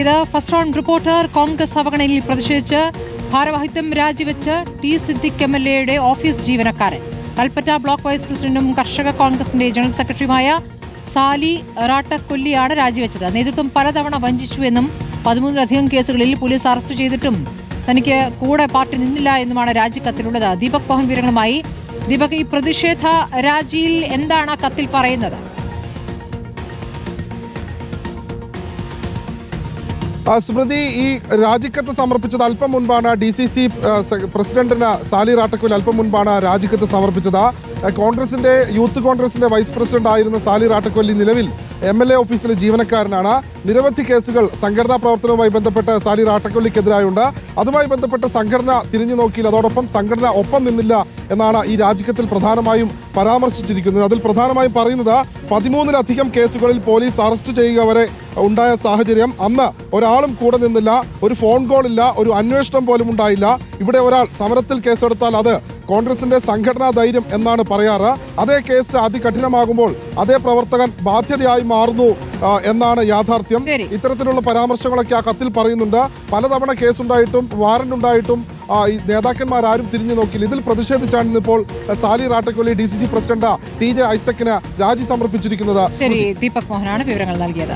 ഇത് first round reporter Congress അവഗണനയിൽ പ്രതിഷേധിച്ച് ഭാരവാഹിത്വം രാജിവെച്ച് ടി സിദ്ദിഖ് MLA ഓഫീസ് ജീവനക്കാരൻ കൽപ്പറ്റ ബ്ലോക്ക് വൈസ് പ്രസിഡന്റും കർഷക കോൺഗ്രസിന്റെ ജനറൽ സെക്രട്ടറിയുമായ സാലി റാട്ടക്കൊല്ലിയാണ് രാജിവെച്ചത്. നേതൃത്വം പലതവണ വഞ്ചിച്ചുവെന്നും 13-ലധികം കേസുകളിൽ പോലീസ് അറസ്റ്റ് ചെയ്തിട്ടും തനിക്ക് കൂടെ പാർട്ടി നിന്നില്ല എന്നുമാണ് രാജിക്കത്തിലുള്ളത്. ദീപക് മോഹൻ വിവരങ്ങളുമായി. ദീപക്, ഈ പ്രതിഷേധ രാജിയിൽ എന്താണ് ആ കത്തിൽ പറയുന്നത്? സ്മൃതി, ഈ രാജിക്കത്ത് സമർപ്പിച്ചത് അല്പം മുൻപാണ്. DCC പ്രസിഡന്റിന് സാലി റാട്ടക്കൊല്ലി അല്പം മുൻപാണ് രാജിക്കത്ത് സമർപ്പിച്ചത്. കോൺഗ്രസിന്റെ യൂത്ത് കോൺഗ്രസിന്റെ വൈസ് പ്രസിഡന്റ് ആയിരുന്ന സാലി റാട്ടക്കൊല്ലി നിലവിൽ MLA ഓഫീസിലെ ജീവനക്കാരനാണ്. നിരവധി കേസുകൾ സംഘടനാ പ്രവർത്തനവുമായി ബന്ധപ്പെട്ട് സാലി റാട്ടക്കൊല്ലിക്കെതിരായുണ്ട്. അതുമായി ബന്ധപ്പെട്ട് സംഘടന തിരിഞ്ഞു നോക്കിയില്ല. അതോടൊപ്പം സംഘടന ഒപ്പം നിന്നില്ല എന്നാണ് ഈ രാജിക്കത്തിൽ പ്രധാനമായും പരാമർശിച്ചിരിക്കുന്നത്. അതിൽ പ്രധാനമായും പറയുന്നത് 13-ലധികം കേസുകളിൽ പോലീസ് അറസ്റ്റ് ചെയ്യുക വരെ ഉണ്ടായ സാഹചര്യം. അന്ന് ഒരാളും കൂടെ നിന്നില്ല, ഒരു ഫോൺ കോൾ ഇല്ല, ഒരു അന്വേഷണം പോലും ഉണ്ടായില്ല. ഇവിടെ ഒരാൾ സമരത്തിൽ കേസെടുത്താൽ അത് കോൺഗ്രസിന്റെ സംഘടനാ ധൈര്യം എന്നാണ് പറയാറ്. അതേ കേസ് അതികഠിനമാകുമ്പോൾ അതേ പ്രവർത്തകൻ ബാധ്യതയായി മാറുന്നു എന്നാണ് യാഥാർത്ഥ്യം. ഇത്തരത്തിലുള്ള പരാമർശങ്ങളൊക്കെ ആ കത്തിൽ പറയുന്നുണ്ട്. പലതവണ കേസുണ്ടായിട്ടും വാറന്റ് ഉണ്ടായിട്ടും ഈ നേതാക്കന്മാരാരും തിരിഞ്ഞു നോക്കിയില്ല. ഇതിൽ പ്രതിഷേധിച്ചാണ് ഇന്നിപ്പോൾ Sali Rattakolli DCC president TJ ഐസക്കിന് രാജി സമർപ്പിച്ചിരിക്കുന്നത്. ദീപക് മോഹനാണ് വിവരങ്ങൾ നൽകിയത്.